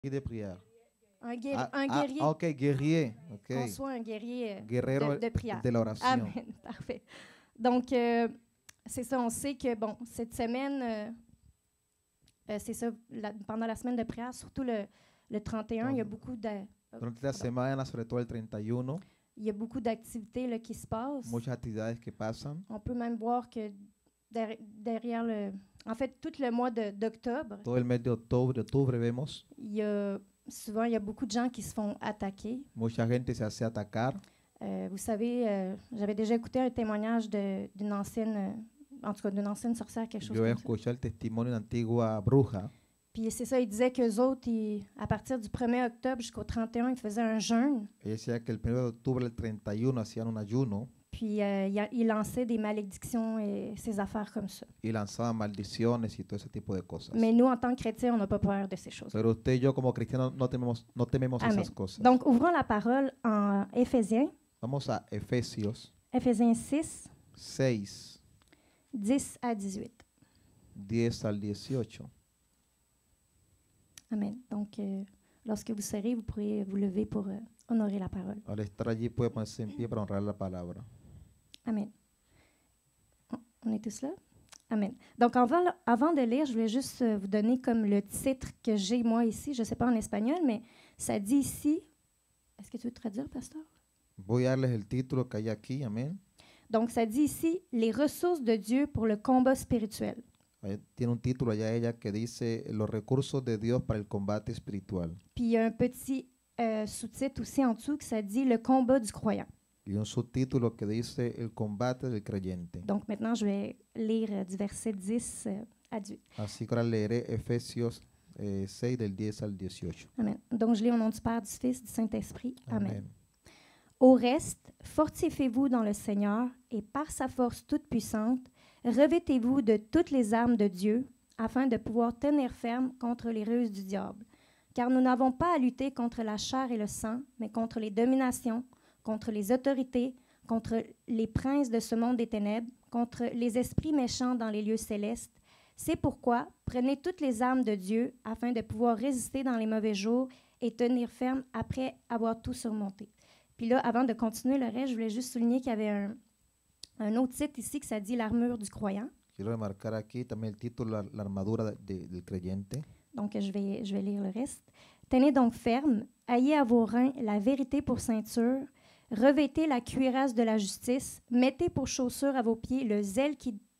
Et de prière. Un guerrier, Ok, guerrier. qu'on Ok. soit un guerrier Guerrero de prière. de la oración. Amen, parfait. Donc, c'est ça, on sait que, bon, cette semaine, c'est ça, pendant la semaine de prière, surtout le 31, il y a beaucoup Durante la semana, sobre todo el 31, il y a beaucoup d'activités là, qui se passent. muchas actividades que pasan. On peut même voir que derrière en fait, tout le mois d'octobre, Todo el mes de octubre vemos souvent, il y a beaucoup de gens qui se font attaquer. mucha gente se hace atacar. Vous savez, j'avais déjà écouté un témoignage d'une ancienne, en tout cas d'une ancienne sorcière, quelque chose Yo he comme ça. escuchado el testimonio de una antigua bruja. Puis c'est ça, il disait qu'eux autres, à partir du 1er octobre jusqu'au 31, ils faisaient un jeûne. Ella decía que el 1 de octubre al 31 hacían un ayuno Puis il lançait des malédictions et ces affaires comme ça. y lanzaban maldiciones y todo ese tipo de cosas. Mais nous, en tant que chrétiens, on n'a pas peur de ces choses. Pero usted y yo como cristianos no tememos Amen. esas cosas. Donc, ouvrons la parole en Éphésiens, Vamos a Efesios Éphésiens 6, 6, 10 à 18. 10 al 18. Amen. Donc, lorsque vous serez, vous pourrez vous lever pour honorer la parole. Al estar allí puede ponerse en pie para honrar la palabra. Amen. On est tous là? Amen. Donc, avant de lire, je voulais juste vous donner comme le titre que j'ai moi ici. Je ne sais pas en espagnol, mais ça dit ici. Est-ce que tu veux traduire, pasteur? Voy a darles el título que hay aquí, amén. Donc, ça dit ici les ressources de Dieu pour le combat spirituel. Ahí tiene un título allá ella que dice los recursos de Dios para el combate espiritual. Puis, il y a un petit sous-titre aussi en dessous que ça dit le combat du croyant. Y un subtítulo que dice el combate del creyente. Donc, maintenant, je vais lire du verset 10 à 18. Así que ahora leeré Efesios 6 del 10 al 18. Amen. Donc, je lis au nom du Père, du Fils, du Saint-Esprit. Amen. Amén. Au reste, fortifiez-vous dans le Seigneur et par sa force toute puissante, revêtez-vous de toutes les armes de Dieu afin de pouvoir tenir ferme contre les ruses du diable. Car nous n'avons pas à lutter contre la chair et le sang, mais contre les dominations, contre les autorités, contre les princes de ce monde des ténèbres, contre les esprits méchants dans les lieux célestes. C'est pourquoi prenez toutes les armes de Dieu afin de pouvoir résister dans les mauvais jours et tenir ferme après avoir tout surmonté. Puis là, avant de continuer le reste, je voulais juste souligner qu'il y avait un autre titre ici que ça dit l'armure du croyant. Quiero remarcar aquí también el título, la armadura del creyente. Donc, je vais lire le reste. Tenez donc ferme, ayez à vos reins la vérité pour ceinture, revêtez la cuirasse de la justice, mettez pour chaussure à vos pieds le zèle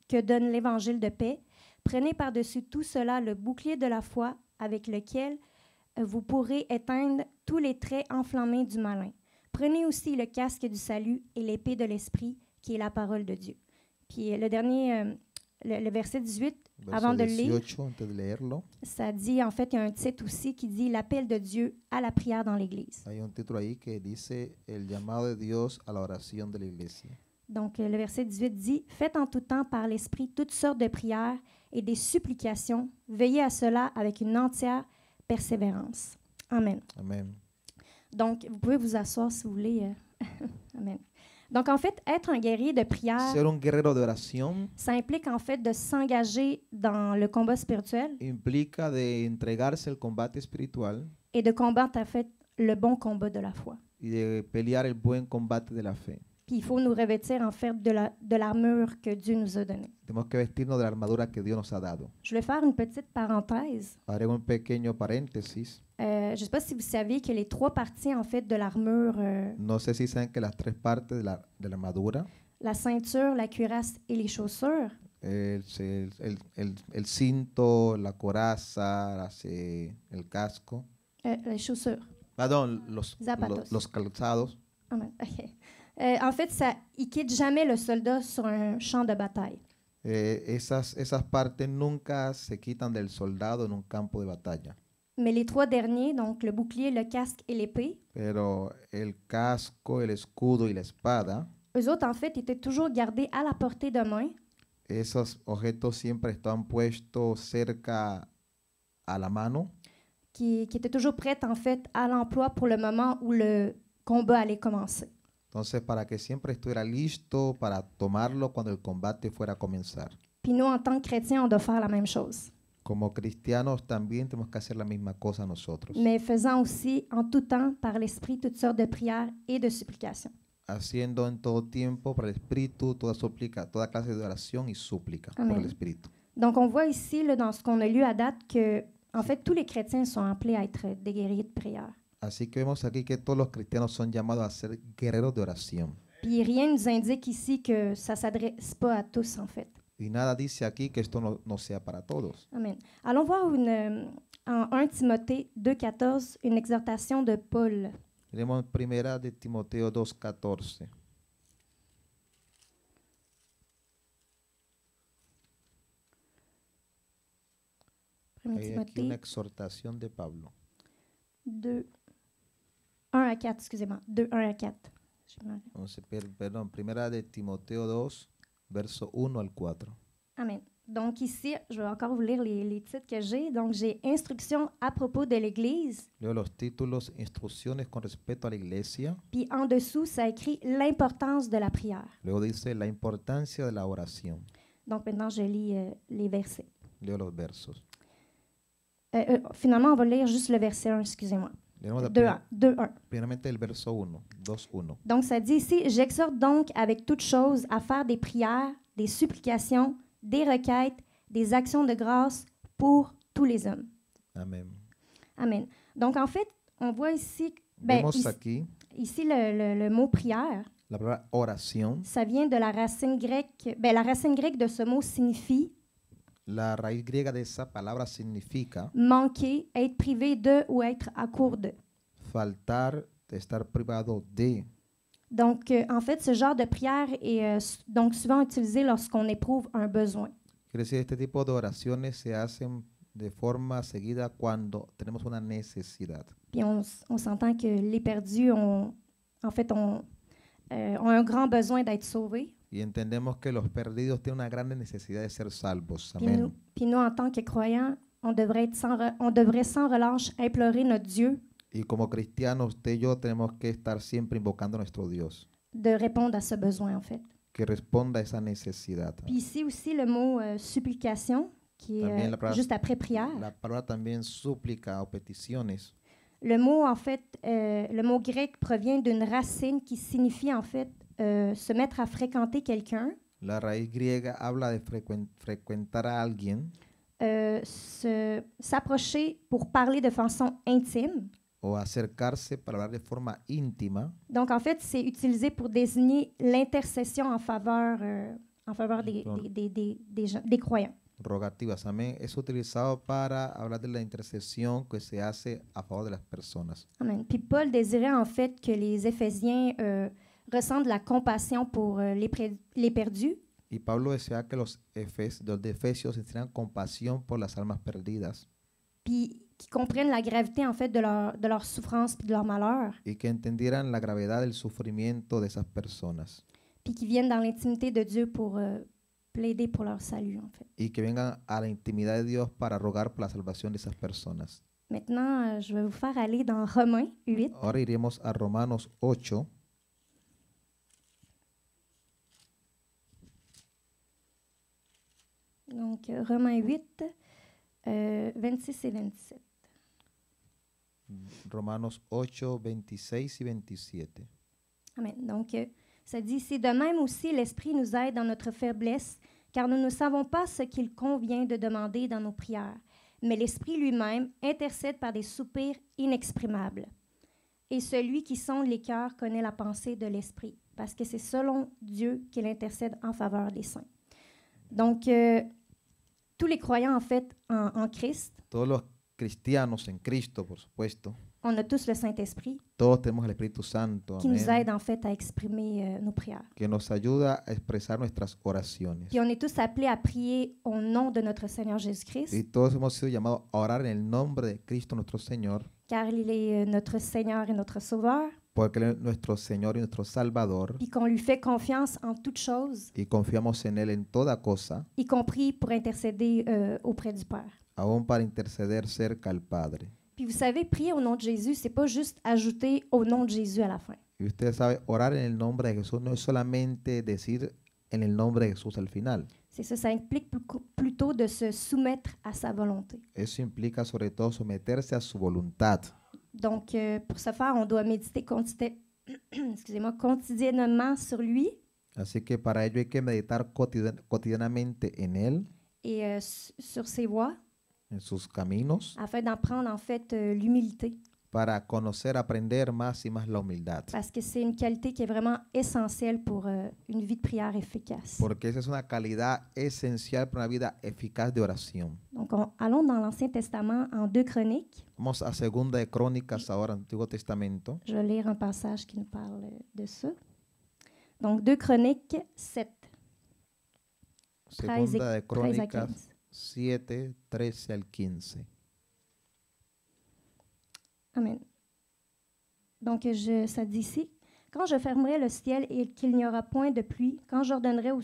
que donne l'évangile de paix, prenez par-dessus tout cela le bouclier de la foi avec lequel vous pourrez éteindre tous les traits enflammés du malin. Prenez aussi le casque du salut et l'épée de l'esprit, qui est la parole de Dieu. Puis le dernier, le verset 18, avant de le lire, 18, antes de leerlo, ça dit, en fait, il y a un titre aussi qui dit « L'appel de Dieu à la prière dans l'Église hay un título ahí que dice el llamado de Dios a la oración de la iglesia. ». Donc, le verset 18 dit « Faites en tout temps par l'Esprit toutes sortes de prières et des supplications. Veillez à cela avec une entière persévérance. » Amen. Amén. Donc, vous pouvez vous asseoir si vous voulez. Amen. Donc, en fait, être un guerrier de prière, Ser un guerrero de oración ça implique en fait de s'engager dans le combat spirituel implica de entregarse al combate espiritual et de combattre en fait le bon combat de la foi. y de pelear el buen combate de la fe. Puis il faut nous revêtir en fait de l'armure que Dieu nous a donnée. Tenemos que vestirnos de la armadura que Dios nos ha dado. Je vais faire une petite parenthèse. Haré un pequeño paréntesis. Je ne sais pas si vous saviez que les trois parties en fait de l'armure, No sé si saben que las tres partes de la armadura, la ceinture, la cuirasse et les chaussures, el cinto, la coraza, el casco, les chaussures. perdón, Zapatos. los calzados, Amen. OK. En fait, ils quittent jamais le soldat sur un champ de bataille. esas partes nunca se quitan del soldado en un campo de batalla. Mais les trois derniers, donc le bouclier, le casque et l'épée, Pero el casco, el escudo y la espada, eux autres, en fait, étaient toujours gardés à la portée de main esos objetos siempre están puestos cerca a la mano, qui étaient toujours prêtes, en fait, à l'emploi pour le moment où le combat allait commencer. entonces para que siempre estuviera listo para tomarlo cuando el combate fuera a comenzar. Puis nous, en tant que chrétiens, on doit faire la même chose. Como cristianos también tenemos que hacer la misma cosa nosotros, mais faisant aussi en tout temps par l'Esprit toutes sortes de prières et de supplications. haciendo en todo tiempo por el Espíritu toda clase de oración y súplica por el Amén. Espíritu. Donc, on voit ici, là, dans ce qu'on a lu à date, que, en fait, tous les chrétiens sont appelés à être des guerriers de prière. Así que vemos aquí que todos los cristianos son llamados a ser guerreros de oración. Puis rien ne nous indique ici que ça ne s'adresse pas à tous, en fait. Y nada dice aquí que esto no sea para todos. Amen. Allons voir en 1 Timothée 2,14, une exhortation de Paul. Tenemos primera de Timoteo 2:14. Hay aquí una Timothée exhortación de Pablo. 2, 1 à 4, excusez-moi. 2, 1 à 4. Entonces, perdón, primera de Timoteo 2, verso 1 al 4. Amen. Donc ici, je vais encore vous lire les titres que j'ai. Donc j'ai instruction à propos de l'Église. Leo los títulos, instrucciones con respecto a la iglesia. Puis en dessous, ça écrit l'importance de la prière. Luego dice la importancia de la oración. Donc maintenant, je lis les versets. Leo los versos. Finalement, on va lire juste le verset 1, excusez-moi. Leemos 2:1. primeramente el verso 1, 2:1. Donc ça dit ici, j'exhorte donc avec toute chose à faire des prières, des supplications, des requêtes, des actions de grâce pour tous les hommes. Amén. Amen. Donc en fait, on voit ici, Vemos aquí ici le mot prière, la palabra oración. ça vient de la racine grecque. La racine grecque de ce mot signifie La raíz griega de esa palabra significa manquer, être privé de ou être à court de. faltar, estar privado de. Donc, en fait, ce genre de prière est donc souvent utilisé lorsqu'on éprouve un besoin. Quiere decir, este tipo de oraciones se hacen de forma seguida cuando tenemos una necesidad. Puis on s'entend que les perdus ont un grand besoin d'être sauvés. Y entendemos que los perdidos tienen una gran necesidad de ser salvos. Puis Amén. nous, en tant que croyants, on devrait sans relâche implorer notre Dieu Y como cristianos, usted y yo tenemos que estar siempre invocando a nuestro Dios, de répondre à ce besoin, en fait. que responda a esa necesidad. Puis ici aussi, le mot supplication, qui est También la palabra- juste après prière. La palabra también súplica o peticiones. Le mot, en fait, le mot grec provient d'une racine qui signifie, en fait, se mettre à fréquenter quelqu'un, La raíz griega habla de frecuentar a alguien s'approcher pour parler de façon intime. o acercarse para hablar de forma íntima. Donc, en fait, c'est utilisé pour désigner l'intercession en faveur des croyants. Rogativas, amén. Es utilizado para hablar de la intercesión que se hace a favor de las personas. Amen. Puis Paul désirait, en fait, que les Éphésiens ressentent de la compassion pour les perdus. Y Pablo desea que los de Efesios sintieran compasión por las almas perdidas Puis qui comprennent la gravité, en fait, de leur souffrance puis de leur malheur. y que entendieran la gravedad del sufrimiento de esas personas Puis qui viennent dans l'intimité de Dieu pour plaider pour leur salut, en fait. y que vengan a la intimidad de Dios para rogar por la salvación de esas personas. Maintenant, je vais vous faire aller dans Romains 8. Ahora iremos a Romanos 8. Donc, Romains 8, 26 et 27. Romanos 8, 26 y 27. Amen. Donc, ça dit ici, de même aussi, l'Esprit nous aide dans notre faiblesse, car nous ne savons pas ce qu'il convient de demander dans nos prières. Mais l'Esprit lui-même intercède par des soupirs inexprimables. Et celui qui sonde les cœurs connaît la pensée de l'Esprit, parce que c'est selon Dieu qu'il intercède en faveur des saints. Donc, tous les croyants, en fait, en Christ, Todos los cristianos en Cristo, por supuesto, on a tous le Saint-Esprit todos tenemos el Espíritu Santo, qui nous amén, aide, en fait, à exprimer nos prières. que nos ayuda a expresar nuestras oraciones. Puis on est tous appelés à prier au nom de notre Seigneur Jésus-Christ, Y todos hemos sido llamados a orar en el nombre de Cristo nuestro Señor, car il est notre Seigneur et notre Sauveur, porque Él es nuestro Señor y nuestro Salvador, puis qu'on lui fait confiance en toutes choses, y confiamos en Él en toda cosa, y compris pour intercéder auprès du Père. aún para interceder cerca al Padre. Puis vous savez, prier au nom de Jésus, c'est pas juste ajouter au nom de Jésus à la fin. Y usted sabe, orar en el nombre de Jesús no es solamente decir en el nombre de Jesús al final. C'est ça, ça implique plutôt de se soumettre à sa volonté. Eso implica sobre todo someterse a su voluntad. Donc, pour ce faire, on doit méditer excusez-moi, quotidiennement sur lui Así que para ello hay que meditar cotidianamente en Él, et sur ses voies, en sus caminos, afin d'apprendre en fait l'humilité. para conocer, aprender más y más la humildad. Parce que c'est une qualité qui est vraiment essentielle pour une vie de prière efficace. Porque esa es una calidad esencial para una vida eficaz de oración. Donc, allons dans l'Ancien Testament en 2 Chroniques. Vamos a Segunda de Crónicas ahora, Antiguo Testamento. Je vais lire un passage qui nous parle de ça. Donc, 2 Chroniques 7, 13 Segunda de à Crónicas 15. 7, 13 al 15. Amen. Donc, ça dit ici, « Quand je fermerai le ciel et qu'il n'y aura point de pluie, quand j'ordonnerai aux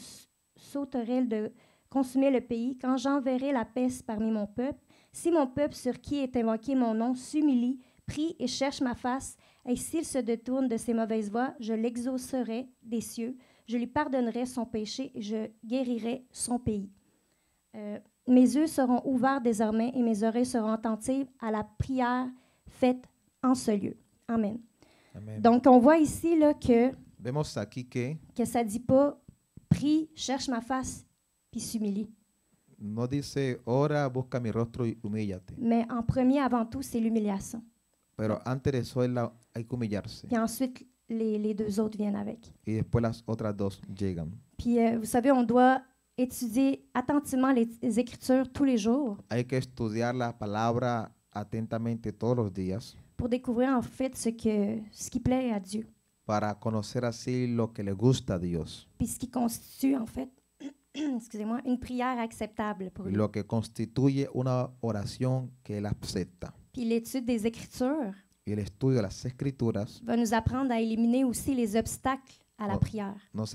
sauterelles de consumer le pays, quand j'enverrai la peste parmi mon peuple, si mon peuple sur qui est invoqué mon nom s'humilie, prie et cherche ma face, et s'il se détourne de ses mauvaises voies, je l'exaucerai des cieux, je lui pardonnerai son péché et je guérirai son pays. Mes yeux seront ouverts désormais et mes oreilles seront attentives à la prière faite en ce lieu. » Amen. Amén. Donc, on voit ici là, que Vemos aquí que ça ne dit pas « prie, cherche ma face, puis s'humilie no dice, ora, busca mi rostro y humíllate. ». Mais en premier, avant tout, c'est l'humiliation. Pero antes de eso hay que humillarse. Puis ensuite, les deux autres viennent avec. Y después las otras dos llegan. Puis, vous savez, on doit étudier attentivement les Écritures tous les jours Hay que estudiar la palabra atentamente todos los días pour découvrir en fait ce qui plaît à Dieu. para conocer así lo que le gusta a Dios, Puis ce qui constitue en fait, excusez-moi, une prière acceptable pour lui. lo que constituye una oración que Él acepta. Puis l'étude des Écritures Y el estudio de las Escrituras va nous apprendre à éliminer aussi les obstacles à la Oh. prière. nos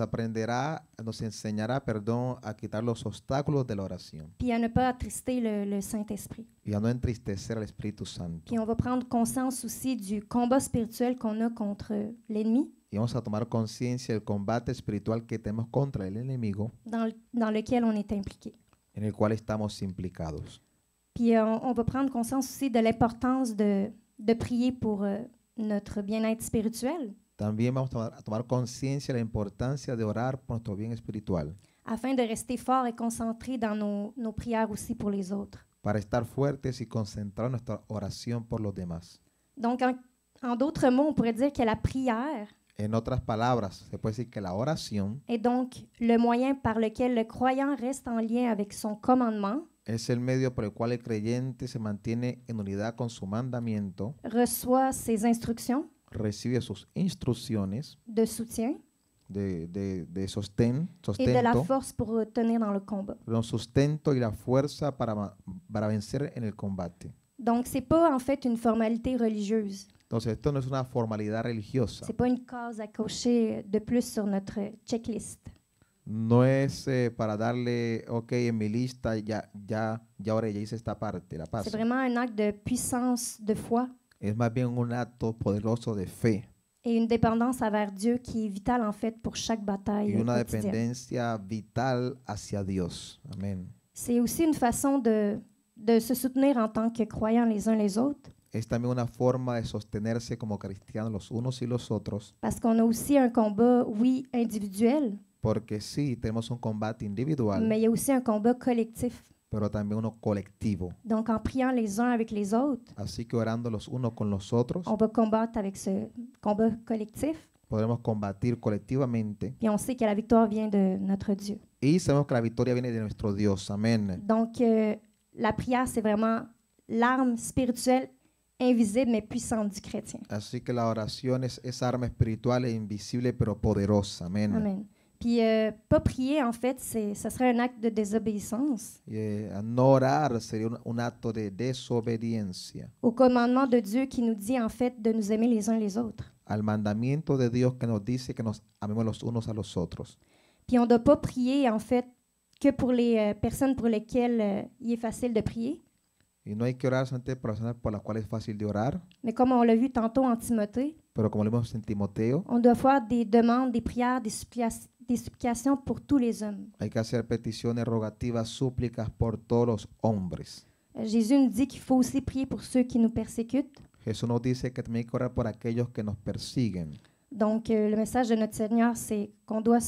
enseñará, perdón, a quitar los obstáculos de la oración Puis à ne pas attrister le Saint-Esprit. y a no entristecer al Espíritu Santo. Puis on va prendre conscience aussi du combat spirituel qu'on a contre l'ennemi, Y vamos a tomar conciencia del combate espiritual que tenemos contra el enemigo, dans lequel on est impliqué. en el cual estamos implicados. Puis on va prendre conscience aussi de l'importance de prier pour notre bien-être spirituel, También vamos a tomar conciencia de la importancia de orar por nuestro bien espiritual, afin de rester fort et concentré dans nos prières aussi pour les autres. para estar fuertes y concentrar nuestra oración por los demás. Donc, en d'autres mots, on pourrait dire que la prière En otras palabras, se puede decir que la oración est donc le moyen par lequel le croyant reste en lien avec son commandement, es el medio por el cual el creyente se mantiene en unidad con su mandamiento, reçoit ses instructions recibe sus instrucciones de soutien de et de la sustento, force pour tenir dans le combat. un sustento y la fuerza para vencer en el combate. Donc, c'est pas en fait une formalité religieuse. Entonces, esto no es una formalidad religiosa, C'est pas une case à cocher de plus sur notre checklist. no es para darle, ok, en mi lista ya ahora ya hice esta parte, la C'est paso. vraiment un acte de puissance de foi Es más bien un acto poderoso de fe et une dépendance envers Dieu qui est vitale en fait pour chaque bataille y una quotidienne. dependencia vital hacia Dios. Amén. C'est aussi une façon de se soutenir en tant que croyants les uns les autres, Es también una forma de sostenerse como cristianos los unos y los otros, parce qu'on a aussi un combat, oui, individuel, porque sí, tenemos un combate individual, mais il y a aussi un combat collectif. pero también uno colectivo. Donc, en priant les uns avec les autres, Así que orando los unos con los otros, on va combattre avec ce combat collectif, podremos combatir colectivamente puis on sait que la victoire vient de notre Dieu. y sabemos que la victoria viene de nuestro Dios. Amén. Donc, la prière, c'est vraiment l'arme spirituelle invisible mais puissante du chrétien. Así que la oración es esa arma espiritual e invisible pero poderosa. Amén. Amen. Puis, pas prier, en fait, ça serait un acte de désobéissance No orar sería un acto de desobediencia au commandement de Dieu qui nous dit, en fait, de nous aimer les uns les autres. al mandamiento de Dios que nos dice que nos amemos los unos a los otros. Puis, on ne doit pas prier, en fait, que pour les personnes pour lesquelles il est facile de prier, Y no hay que orar solamente por personas por las cuales es fácil de orar, mais comme on l'a vu tantôt en Timothée, pero como lo vimos en Timoteo, on doit faire des demandes, des prières, des supplications pour tous les hommes. hay que hacer peticiones, rogativas, súplicas por todos los hombres. Jésus nous dit qu'il faut aussi prier pour ceux qui nous persécutent. Jesús nos dice que también hay que orar por aquellos que nos persiguen. Donc, le message de notre Seigneur, c'est qu'on doit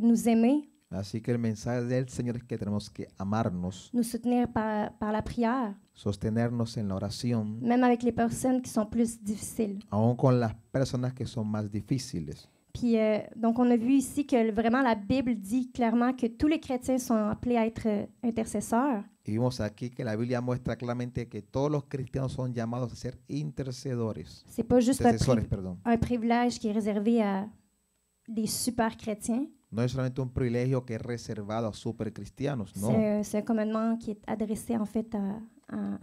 nous aimer, Así que el mensaje del Señor es que tenemos que amarnos, nous soutenir par la prière, sostenernos en la oración, même avec les personnes qui sont plus difficiles. aun con las personas que son más difíciles. Puis, donc, on a vu ici que vraiment la Bible dit clairement que tous les chrétiens sont appelés à être intercesseurs. Y vimos aquí que la Biblia muestra claramente que todos los cristianos son llamados a ser intercedores, C'est pas juste intercesores, perdón. un privilège qui est réservé à des super chrétiens. No es solamente un privilegio que es reservado a supercristianos, no. C'est un commandement qui est adressé en fait à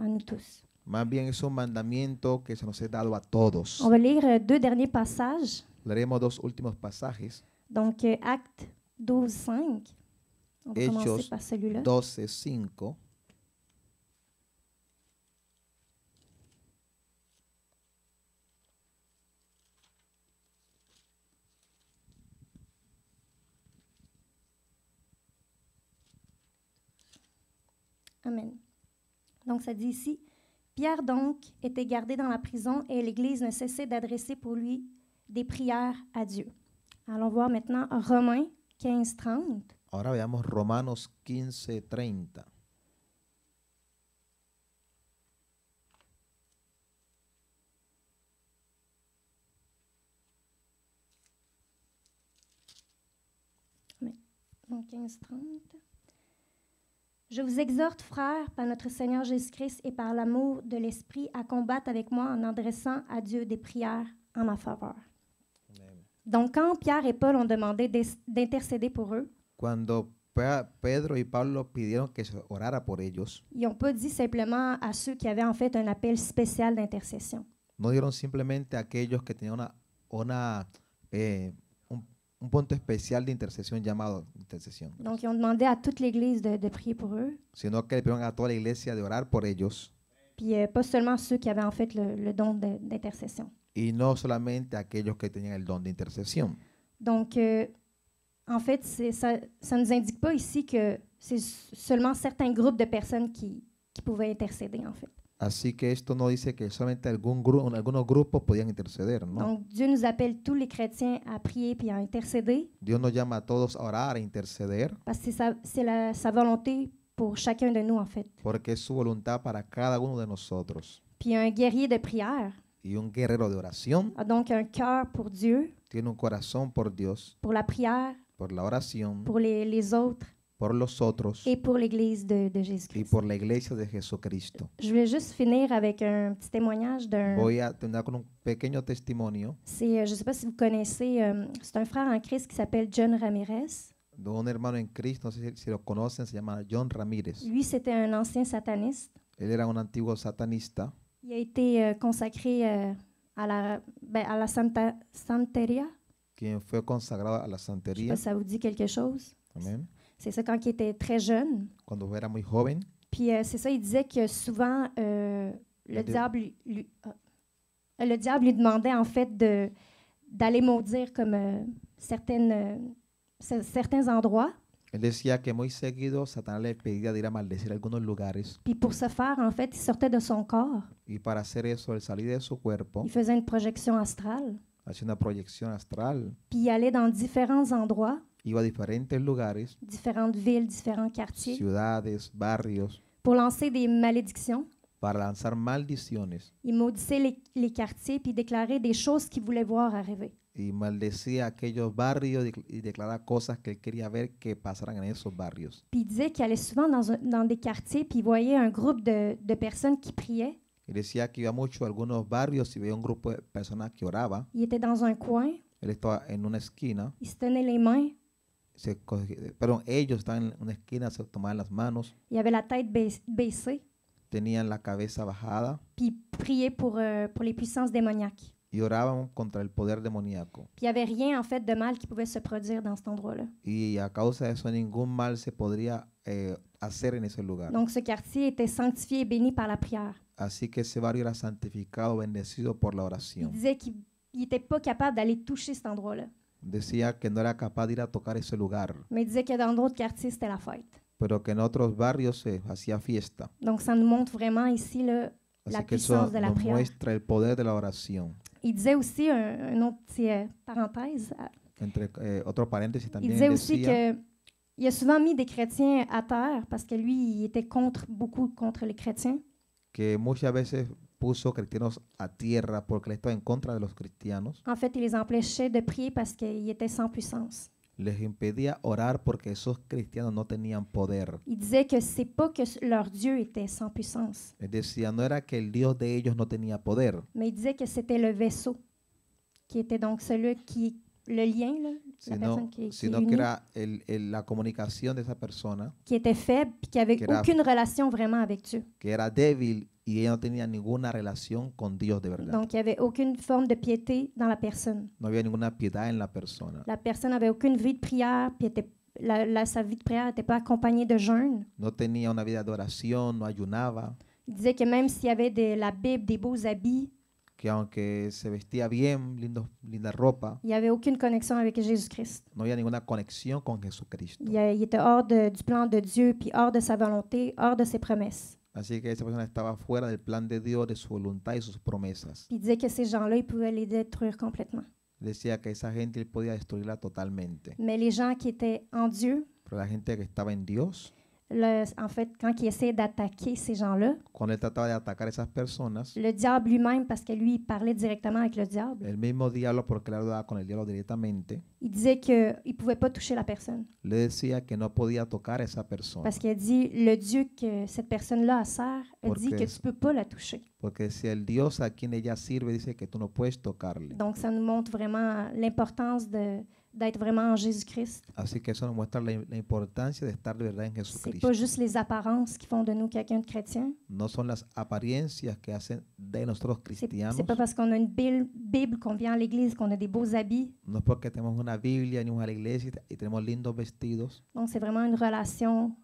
nous tous. Más bien es un mandamiento que se nos es dado a todos. On va lire deux derniers passages. Leeremos dos últimos pasajes. Donc, Actes 12, 5. On va commencer Hechos par celui-là. 12:5. Amen. Donc, ça dit ici, Pierre donc était gardé dans la prison et l'Église ne cessait d'adresser pour lui des prières à Dieu. Allons voir maintenant Romains 15, 30. Ahora veamos Romanos 15:30. Donc, 15, 30. Je vous exhorte, frères, par notre Seigneur Jésus-Christ et par l'amour de l'Esprit, à combattre avec moi en adressant à Dieu des prières en ma faveur. Donc, quand Pierre et Paul ont demandé d'intercéder pour eux, Cuando Pedro y Pablo pidieron que se orara por ellos, ils n'ont pas dit simplement à ceux qui avaient en fait un appel spécial d'intercession. no dieron simplemente a aquellos que tenían un punto especial de intercesión llamado intercesión, Donc, ils ont demandé à toute l'Église de prier pour eux, sino que le pidieron a toda la iglesia de orar por ellos, puis pas seulement ceux qui avaient en fait le don d'intercession. y no solamente a aquellos que tenían el don de intercesión. Donc, en fait, ça ne nous indique pas ici que c'est seulement certains groupes de personnes qui pouvaient intercéder, en fait. Así que esto no dice que solamente algunos grupos podían interceder, ¿no? Donc, Dieu nous appelle tous les chrétiens à prier puis à intercéder Dios nos llama a todos a orar, a interceder, parce que c'est sa volonté pour chacun de nous, en fait. porque es su voluntad para cada uno de nosotros. Puis un guerrier de prière Y un guerrero de oración a donc un cœur pour Dieu, tiene un corazón por Dios, pour la prière, por la oración, pour les autres por los otros et pour l'Église de y Jésus-Christ. por la iglesia de Jesucristo. Je voulais juste finir avec un petit témoignage d'un... Voy a terminar con un pequeño testimonio Je ne sais pas si vous connaissez, c'est un frère en Christ qui s'appelle John Ramirez. de un hermano en Cristo, no sé si lo conocen, se llama John Ramírez. Lui, c'était un ancien sataniste. Él era un antiguo satanista. Il a été consacré à la santeria. Quien fue consagrado a la Je sais santería. pas si ça vous dit quelque chose. Amén. C'est ça quand il était très jeune. Cuando era muy joven, Puis c'est ça, il disait que souvent, le diable lui demandait en fait d'aller maudire comme certains endroits. él decía que muy seguido Satanás le pedía de ir a maldecir algunos lugares, Puis pour ce faire, en fait, il sortait de son corps. y para hacer eso, él salía de su cuerpo, Il faisait une projection astrale. hacía una proyección astral, Puis il allait dans différents endroits, iba a diferentes lugares, différentes villes, différents quartiers, ciudades, barrios, pour lancer des malédictions. para lanzar maldiciones, Il maudissait les quartiers puis déclarait des choses qu'il voulait voir arriver. y maldecía aquellos barrios y declaraba cosas que él quería ver que pasaran en esos barrios. Puis il disait qu'il allait souvent dans des quartiers puis il voyait un groupe de personnes qui priaient. Y decía que iba mucho a algunos barrios y veía un grupo de personas que oraba. Il était dans un coin, Él estaba en una esquina, il se tenait les mains, ellos estaban en una esquina, se tomaban las manos, il avait la tête baissée tenían la cabeza bajada puis il priait pour les puissances démoniaques. y oraban contra el poder demoníaco. Puis il n'y avait rien, en fait, de mal qui pouvait se produire dans cet endroit-là. Y a causa de eso ningún mal se podría hacer en ese lugar. Donc, ce quartier était sanctifié et béni par la prière. Así que ese barrio era santificado, bendecido por la Il oración. disait qu'il n'était pas capable d'aller toucher cet endroit-là. Decía que no era capaz de ir a tocar ese lugar, Mais il disait que dans d'autres quartiers, c'était la fête. pero que en otros barrios se hacía fiesta. Donc, ça nous montre vraiment ici là, la Así que puissance eso de la nos prière. muestra el poder de la oración. Il disait aussi, un autre petit parenthèse, Entre otro paréntesis il también disait aussi decía qu'il a souvent mis des chrétiens à terre parce que lui, il était beaucoup contre les chrétiens. que muchas veces puso cristianos a tierra porque él estaba en contra de los cristianos. En fait, il les empêchait de prier parce qu'ils étaient sans puissance. Les impedía orar porque esos cristianos no tenían poder. Il disait que c'est pas que leur Dieu était sans puissance, Él decía, no era que el Dios de ellos no tenía poder, mais il disait que c'était le vaisseau qui était donc celui qui, le lien, là, la personne qui est sino que unie, era la comunicación de esa persona qui était faible puis qui avait que era- aucune relation vraiment avec Dieu. que era débil y ella no tenía ninguna relación con Dios de verdad. Donc, il n'y avait aucune forme de piété dans la personne. No había ninguna piedad en la persona. La personne n'avait aucune vie de prière, puis sa vie de prière n'était pas accompagnée de jeûne. No tenía una vida de oración, no ayunaba, Il disait que même s'il y avait la Bible, des beaux habits, que aunque se vestía bien, linda ropa, il n'y avait aucune connexion avec Jésus-Christ. no había ninguna conexión con Jesucristo. Il était hors du plan de Dieu, puis hors de sa volonté, hors de ses promesses. Así que esa persona estaba fuera del plan de Dios, de su voluntad y sus promesas. Puis il disait que ces gens-là, ils pouvaient les détruire complètement. Decía que esa gente él podía destruirla totalmente. Mais les gens qui étaient en Dieu, Pero la gente que estaba en Dios, en fait, quand il essayait d'attaquer ces gens-là, cuando él trataba de atacar a esas personas, le diable lui-même, parce que lui, il parlait directement avec le diable, el mismo diablo, porque él hablaba con el diablo directamente, il disait qu'il ne pouvait pas toucher la personne. le decía que no podía tocar a esa persona. Parce qu'il a dit, le Dieu que cette personne-là sert, a Porque dit que tu es- ne peux pas la toucher. Porque si el Dios a quien ella sirve dice que tú no puedes tocarle. Donc, ça nous montre vraiment l'importance d'être vraiment en Jésus-Christ. Así que eso nos muestra la importancia de estar de verdad en C'est Jesucristo. pas juste les apparences qui font de nous quelqu'un de chrétien. No son las apariencias que hacen de nosotros cristianos. C'est pas parce qu'on a une Bible, qu'on vient à l'église, qu'on a des beaux habits. No es porque tenemos una Biblia, venimos a la iglesia y tenemos lindos vestidos. Donc, c'est vraiment une relation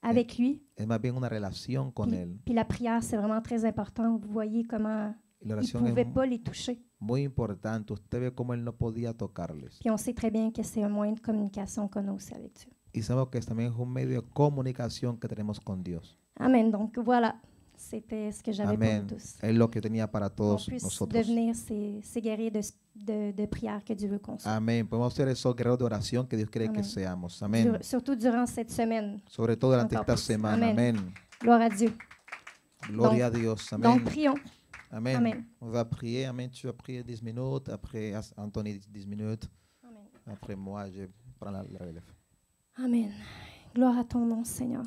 avec lui. Es más bien una relación con Puis, Él. puis la prière, c'est vraiment très important. Vous voyez comment Y la il ne oración pouvait es pas les toucher. muy importante. Usted ve cómo Él no podía tocarles. Puis on sait très bien que c'est un moyen de communication qu'on a aussi avec Dieu. Y sabemos que también es un medio de comunicación que tenemos con Dios. Amen. Donc, voilà. C'était ce que j'avais pour Amén. vous tous. Es lo que tenía para Qu'on todos puisse nosotros. devenir ces guerriers de prière que Dieu veut qu'on soit. Amén. Podemos ser esos guerreros de oración que Dios quiere que Amén. seamos. Amén. Surtout durant cette semaine. Sobre todo durante Encore esta plus. semana. Amén. Amén. Gloire à Dieu. Gloria a Dios. Donc, Amén. prions. Amén. Amen. On va prier. Amén. Tu vas prier 10 minutes. Après Anthony 10 minutes. Amen. Après moi, je prends la relève. Amen. Gloire à ton nom, Seigneur.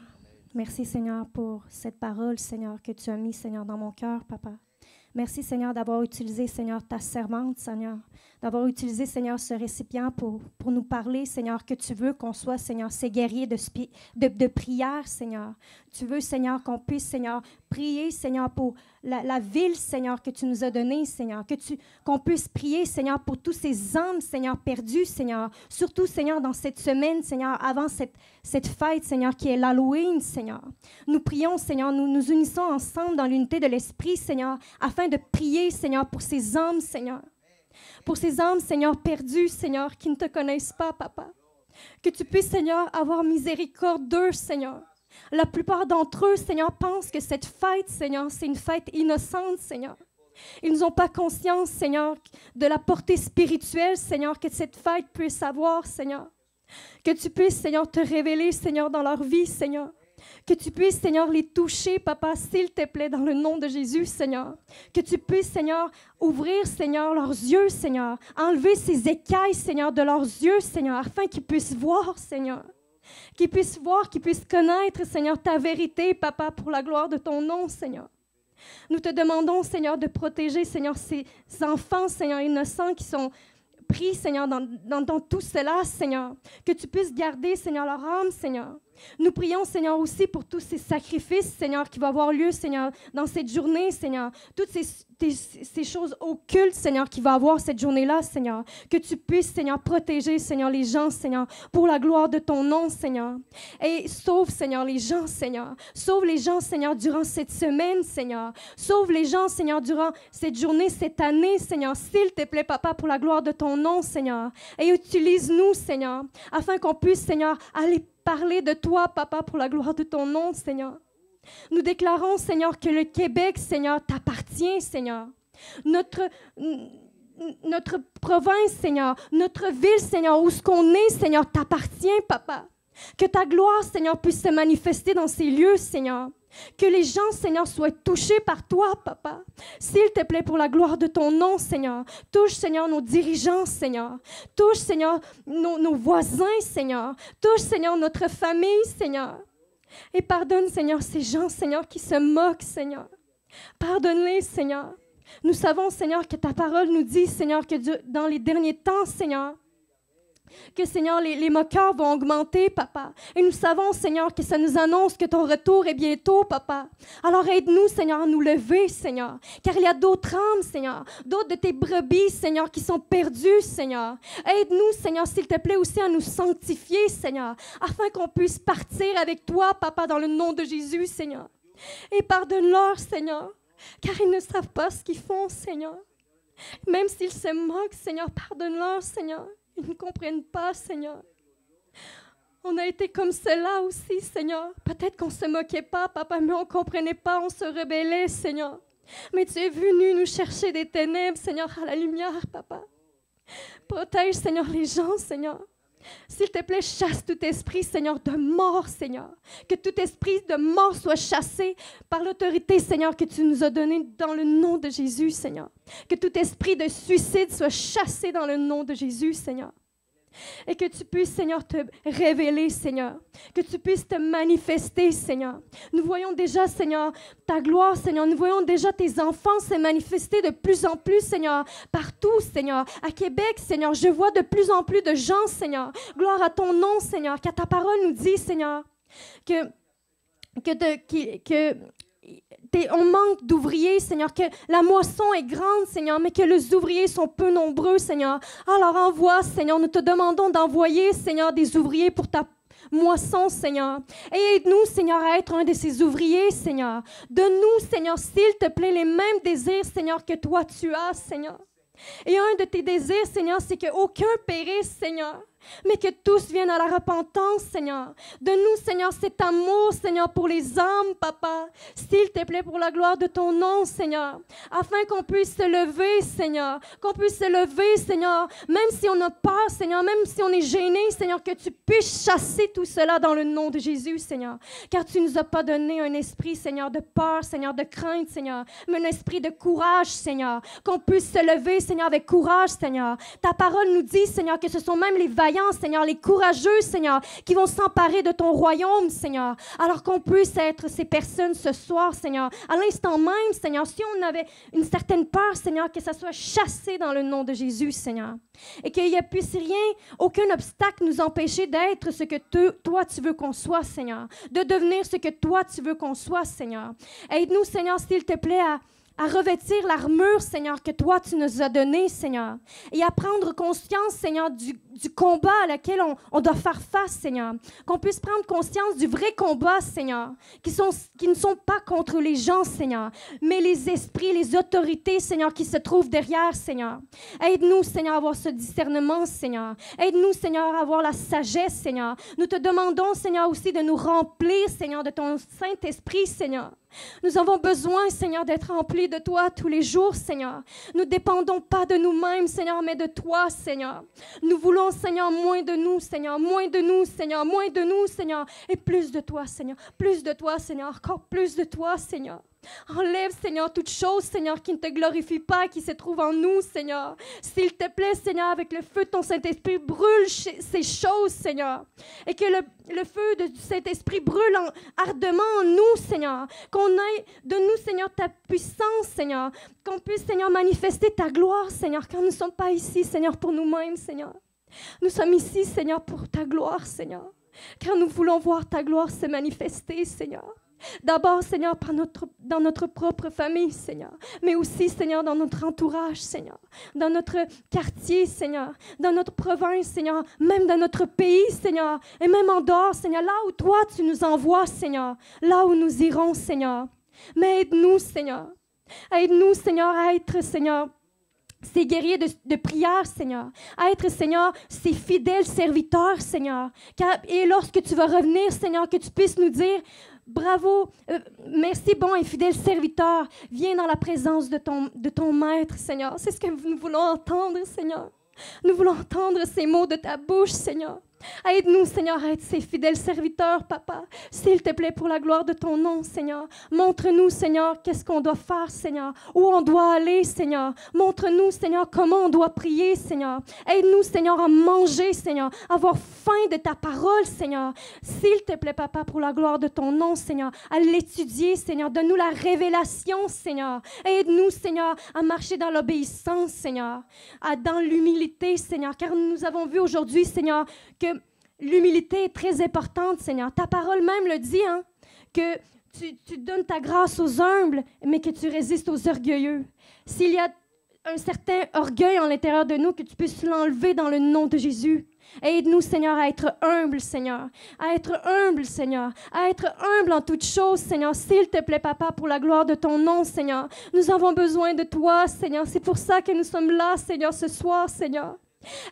Merci, Seigneur, pour cette parole, Seigneur, que tu as mis, Seigneur, dans mon cœur, Papa. Merci, Seigneur, d'avoir utilisé, Seigneur, ta servante, Seigneur, d'avoir utilisé, Seigneur, ce récipient pour nous parler, Seigneur, que tu veux qu'on soit, Seigneur, ces guerriers de prière, Seigneur. Tu veux, Seigneur, qu'on puisse, Seigneur, prier, Seigneur, pour la ville, Seigneur, que tu nous as donnée, Seigneur. Qu'on puisse prier, Seigneur, pour tous ces âmes, Seigneur, perdues, Seigneur. Surtout, Seigneur, dans cette semaine, Seigneur, avant cette fête, Seigneur, qui est l'Halloween, Seigneur. Nous prions, Seigneur, nous nous unissons ensemble dans l'unité de l'Esprit, Seigneur, afin de prier, Seigneur, pour ces âmes, Seigneur. Pour ces âmes, Seigneur, perdues, Seigneur, qui ne te connaissent pas, Papa. Que tu puisses, Seigneur, avoir miséricorde d'eux, Seigneur. La plupart d'entre eux, Seigneur, pensent que cette fête, Seigneur, c'est une fête innocente, Seigneur. Ils n'ont pas conscience, Seigneur, de la portée spirituelle, Seigneur, que cette fête puisse avoir, Seigneur. Que tu puisses, Seigneur, te révéler, Seigneur, dans leur vie, Seigneur. Que tu puisses, Seigneur, les toucher, Papa, s'il te plaît, dans le nom de Jésus, Seigneur. Que tu puisses, Seigneur, ouvrir, Seigneur, leurs yeux, Seigneur. Enlever ces écailles, Seigneur, de leurs yeux, Seigneur, afin qu'ils puissent voir, Seigneur. Qu'ils puissent voir, qu'ils puissent connaître, Seigneur, ta vérité, Papa, pour la gloire de ton nom, Seigneur. Nous te demandons, Seigneur, de protéger, Seigneur, ces enfants, Seigneur, innocents qui sont pris, Seigneur, dans tout cela, Seigneur. Que tu puisses garder, Seigneur, leur âme, Seigneur. Nous prions, Seigneur, aussi pour tous ces sacrifices, Seigneur, qui vont avoir lieu, Seigneur, dans cette journée, Seigneur. Toutes ces choses occultes, Seigneur, qui vont avoir cette journée-là, Seigneur. Que tu puisses, Seigneur, protéger, Seigneur, les gens, Seigneur, pour la gloire de ton nom, Seigneur. Et sauve, Seigneur, les gens, Seigneur. Sauve les gens, Seigneur, durant cette semaine, Seigneur. Sauve les gens, Seigneur, durant cette journée, cette année, Seigneur. S'il te plaît, Papa, pour la gloire de ton nom, Seigneur. Et utilise-nous, Seigneur, afin qu'on puisse, Seigneur, aller parler de toi, Papa, pour la gloire de ton nom, Seigneur. Nous déclarons, Seigneur, que le Québec, Seigneur, t'appartient, Seigneur. Notre province, Seigneur, notre ville, Seigneur, où ce qu'on est, Seigneur, t'appartient, Papa. Que ta gloire, Seigneur, puisse se manifester dans ces lieux, Seigneur. Que les gens, Seigneur, soient touchés par toi, Papa. S'il te plaît, pour la gloire de ton nom, Seigneur. Touche, Seigneur, nos dirigeants, Seigneur. Touche, Seigneur, nos voisins, Seigneur. Touche, Seigneur, notre famille, Seigneur. Et pardonne, Seigneur, ces gens, Seigneur, qui se moquent, Seigneur. Pardonne-les, Seigneur. Nous savons, Seigneur, que ta parole nous dit, Seigneur, que dans les derniers temps, Seigneur, que, Seigneur, les moqueurs vont augmenter, Papa. Et nous savons, Seigneur, que ça nous annonce que ton retour est bientôt, Papa. Alors aide-nous, Seigneur, à nous lever, Seigneur. Car il y a d'autres âmes, Seigneur. D'autres de tes brebis, Seigneur, qui sont perdues, Seigneur. Aide-nous, Seigneur, s'il te plaît, aussi à nous sanctifier, Seigneur. Afin qu'on puisse partir avec toi, Papa, dans le nom de Jésus, Seigneur. Et pardonne-leur, Seigneur. Car ils ne savent pas ce qu'ils font, Seigneur. Même s'ils se moquent, Seigneur, pardonne-leur, Seigneur. Ils ne comprennent pas, Seigneur. On a été comme cela aussi, Seigneur. Peut-être qu'on ne se moquait pas, Papa, mais on ne comprenait pas, on se rebellait, Seigneur. Mais tu es venu nous chercher des ténèbres, Seigneur, à la lumière, Papa. Protège, Seigneur, les gens, Seigneur. S'il te plaît, chasse tout esprit, Seigneur, de mort, Seigneur. Que tout esprit de mort soit chassé par l'autorité, Seigneur, que tu nous as donnée dans le nom de Jésus, Seigneur. Que tout esprit de suicide soit chassé dans le nom de Jésus, Seigneur. Et que tu puisses, Seigneur, te révéler, Seigneur. Que tu puisses te manifester, Seigneur. Nous voyons déjà, Seigneur, ta gloire, Seigneur. Nous voyons déjà tes enfants se manifester de plus en plus, Seigneur, partout, Seigneur. À Québec, Seigneur, je vois de plus en plus de gens, Seigneur. Gloire à ton nom, Seigneur. Car ta parole nous dit, Seigneur, on manque d'ouvriers, Seigneur, que la moisson est grande, Seigneur, mais que les ouvriers sont peu nombreux, Seigneur. Alors envoie, Seigneur, nous te demandons d'envoyer, Seigneur, des ouvriers pour ta moisson, Seigneur. Et aide-nous, Seigneur, à être un de ces ouvriers, Seigneur. Donne-nous, Seigneur, s'il te plaît, les mêmes désirs, Seigneur, que toi tu as, Seigneur. Et un de tes désirs, Seigneur, c'est qu'aucun périsse, Seigneur, mais que tous viennent à la repentance, Seigneur. Donne-nous, Seigneur, cet amour, Seigneur, pour les âmes, Papa. S'il te plaît, pour la gloire de ton nom, Seigneur. Afin qu'on puisse se lever, Seigneur. Qu'on puisse se lever, Seigneur. Même si on a peur, Seigneur. Même si on est gêné, Seigneur. Que tu puisses chasser tout cela dans le nom de Jésus, Seigneur. Car tu ne nous as pas donné un esprit, Seigneur, de peur, Seigneur, de crainte, Seigneur. Mais un esprit de courage, Seigneur. Qu'on puisse se lever, Seigneur, avec courage, Seigneur. Ta parole nous dit, Seigneur, que ce sont même les vaillants, Seigneur, les courageux, Seigneur, qui vont s'emparer de ton royaume, Seigneur. Alors qu'on puisse être ces personnes ce soir, Seigneur. À l'instant même, Seigneur, si on avait une certaine peur, Seigneur, que ça soit chassé dans le nom de Jésus, Seigneur. Et qu'il ne puisse rien, aucun obstacle nous empêcher d'être ce que toi, tu veux qu'on soit, Seigneur. De devenir ce que toi, tu veux qu'on soit, Seigneur. Aide-nous, Seigneur, s'il te plaît, à revêtir l'armure, Seigneur, que toi, tu nous as donnée, Seigneur. Et à prendre conscience, Seigneur, du combat à laquelle on doit faire face, Seigneur. Qu'on puisse prendre conscience du vrai combat, Seigneur, qui ne sont pas contre les gens, Seigneur, mais les esprits, les autorités, Seigneur, qui se trouvent derrière, Seigneur. Aide-nous, Seigneur, à avoir ce discernement, Seigneur. Aide-nous, Seigneur, à avoir la sagesse, Seigneur. Nous te demandons, Seigneur, aussi de nous remplir, Seigneur, de ton Saint-Esprit, Seigneur. Nous avons besoin, Seigneur, d'être remplis de toi tous les jours, Seigneur. Nous ne dépendons pas de nous-mêmes, Seigneur, mais de toi, Seigneur. Nous voulons, Seigneur, moins de nous, Seigneur, moins de nous, Seigneur, moins de nous, Seigneur, et plus de toi, Seigneur, plus de toi, Seigneur, encore plus de toi, Seigneur. Enlève, Seigneur, toute chose, Seigneur, qui ne te glorifie pas, qui se trouve en nous, Seigneur. S'il te plaît, Seigneur, avec le feu de ton Saint-Esprit, brûle ces choses, Seigneur. Et que le feu du Saint-Esprit brûle ardemment en nous, Seigneur. Qu'on ait de nous, Seigneur, ta puissance, Seigneur. Qu'on puisse, Seigneur, manifester ta gloire, Seigneur, car nous ne sommes pas ici, Seigneur, pour nous-mêmes, Seigneur. Nous sommes ici, Seigneur, pour ta gloire, Seigneur. car nous voulons voir ta gloire se manifester, Seigneur. D'abord, Seigneur, dans notre propre famille, Seigneur, mais aussi, Seigneur, dans notre entourage, Seigneur, dans notre quartier, Seigneur, dans notre province, Seigneur, même dans notre pays, Seigneur, et même en dehors, Seigneur, là où toi, tu nous envoies, Seigneur, là où nous irons, Seigneur. Mais aide-nous, Seigneur. Aide-nous, Seigneur, à être, Seigneur, ces guerriers de prière, Seigneur, à être, Seigneur, ces fidèles serviteurs, Seigneur. Et lorsque tu vas revenir, Seigneur, que tu puisses nous dire, bravo, merci, bon et fidèle serviteur, viens dans la présence de ton Maître, Seigneur. C'est ce que nous voulons entendre, Seigneur. Nous voulons entendre ces mots de ta bouche, Seigneur. Aide-nous, Seigneur, à être ces fidèles serviteurs, Papa. S'il te plaît, pour la gloire de ton nom, Seigneur. Montre-nous, Seigneur, qu'est-ce qu'on doit faire, Seigneur. Où on doit aller, Seigneur. Montre-nous, Seigneur, comment on doit prier, Seigneur. Aide-nous, Seigneur, à manger, Seigneur. À avoir faim de ta parole, Seigneur. S'il te plaît, Papa, pour la gloire de ton nom, Seigneur. À l'étudier, Seigneur. Donne-nous la révélation, Seigneur. Aide-nous, Seigneur, à marcher dans l'obéissance, Seigneur. Dans l'humilité, Seigneur. Car nous avons vu aujourd'hui, Seigneur, que l'humilité est très importante, Seigneur. Ta parole même le dit, hein, que tu donnes ta grâce aux humbles, mais que tu résistes aux orgueilleux. S'il y a un certain orgueil en l'intérieur de nous, que tu puisses l'enlever dans le nom de Jésus. Aide-nous, Seigneur, à être humble, Seigneur. À être humble, Seigneur. À être humble en toutes choses, Seigneur. S'il te plaît, Papa, pour la gloire de ton nom, Seigneur. Nous avons besoin de toi, Seigneur. C'est pour ça que nous sommes là, Seigneur, ce soir, Seigneur.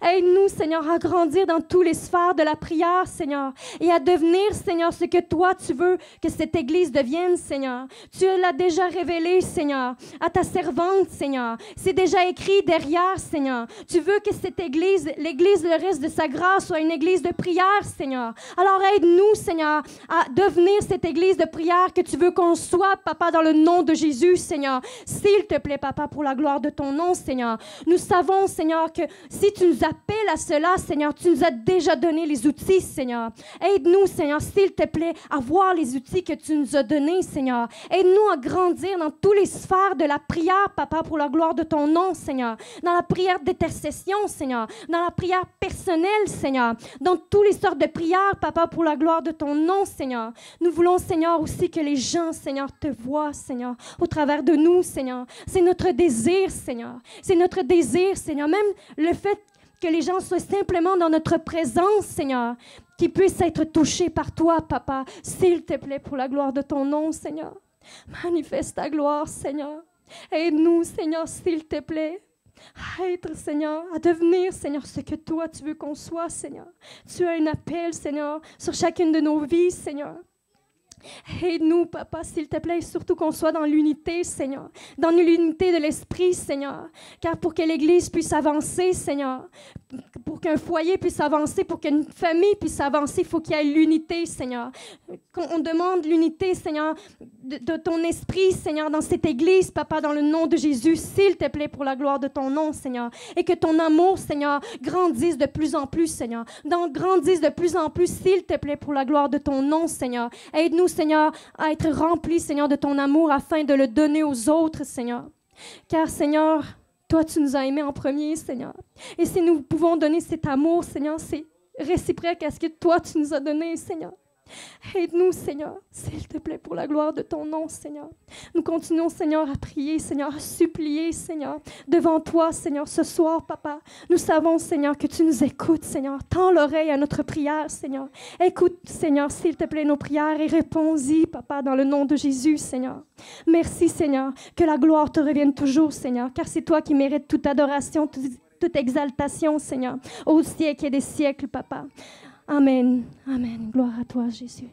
Aide-nous, Seigneur, à grandir dans tous les sphères de la prière, Seigneur, et à devenir, Seigneur, ce que toi, tu veux que cette Église devienne, Seigneur. Tu l'as déjà révélé, Seigneur, à ta servante, Seigneur. C'est déjà écrit derrière, Seigneur. Tu veux que cette Église, l'Église, le reste de sa grâce, soit une Église de prière, Seigneur. Alors aide-nous, Seigneur, à devenir cette Église de prière que tu veux qu'on soit, Papa, dans le nom de Jésus, Seigneur. S'il te plaît, Papa, pour la gloire de ton nom, Seigneur. Nous savons, Seigneur, que si tu nous appelles à cela, Seigneur, tu nous as déjà donné les outils, Seigneur. Aide-nous, Seigneur, s'il te plaît, à voir les outils que tu nous as donnés, Seigneur. Aide-nous à grandir dans tous les sphères de la prière, Papa, pour la gloire de ton nom, Seigneur. Dans la prière d'intercession, Seigneur. Dans la prière personnelle, Seigneur. Dans toutes les sortes de prières, Papa, pour la gloire de ton nom, Seigneur. Nous voulons, Seigneur, aussi que les gens, Seigneur, te voient, Seigneur, au travers de nous, Seigneur. C'est notre désir, Seigneur. C'est notre désir, Seigneur. Même le fait que les gens soient simplement dans notre présence, Seigneur, qu'ils puissent être touchés par toi, Papa, s'il te plaît, pour la gloire de ton nom, Seigneur. Manifeste ta gloire, Seigneur. Aide-nous, Seigneur, s'il te plaît, à être, Seigneur, à devenir, Seigneur, ce que toi, tu veux qu'on soit, Seigneur. Tu as un appel, Seigneur, sur chacune de nos vies, Seigneur. Aide-nous, Papa, s'il te plaît, surtout qu'on soit dans l'unité, Seigneur, dans l'unité de l'Esprit, Seigneur, car pour que l'Église puisse avancer, Seigneur, pour qu'un foyer puisse avancer, pour qu'une famille puisse avancer, il faut qu'il y ait l'unité, Seigneur. On demande l'unité, Seigneur, de ton Esprit, Seigneur, dans cette Église, Papa, dans le nom de Jésus, s'il te plaît, pour la gloire de ton nom, Seigneur, et que ton amour, Seigneur, grandisse de plus en plus, Seigneur, grandisse de plus en plus, s'il te plaît, pour la gloire de ton nom, Seigneur. Aide-nous, Seigneur, à être remplis, Seigneur, de ton amour afin de le donner aux autres, Seigneur. Car, Seigneur, toi, tu nous as aimés en premier, Seigneur. Et si nous pouvons donner cet amour, Seigneur, c'est réciproque à ce que toi, tu nous as donné, Seigneur. Aide-nous, Seigneur, s'il te plaît, pour la gloire de ton nom, Seigneur. Nous continuons, Seigneur, à prier, Seigneur, à supplier, Seigneur, devant toi, Seigneur, ce soir, Papa. Nous savons, Seigneur, que tu nous écoutes, Seigneur. Tends l'oreille à notre prière, Seigneur. Écoute, Seigneur, s'il te plaît, nos prières et réponds-y, Papa, dans le nom de Jésus, Seigneur. Merci, Seigneur, que la gloire te revienne toujours, Seigneur, car c'est toi qui mérites toute adoration, toute exaltation, Seigneur, au siècle et des siècles, Papa. Amen. Amen. Gloire à toi, Jésus.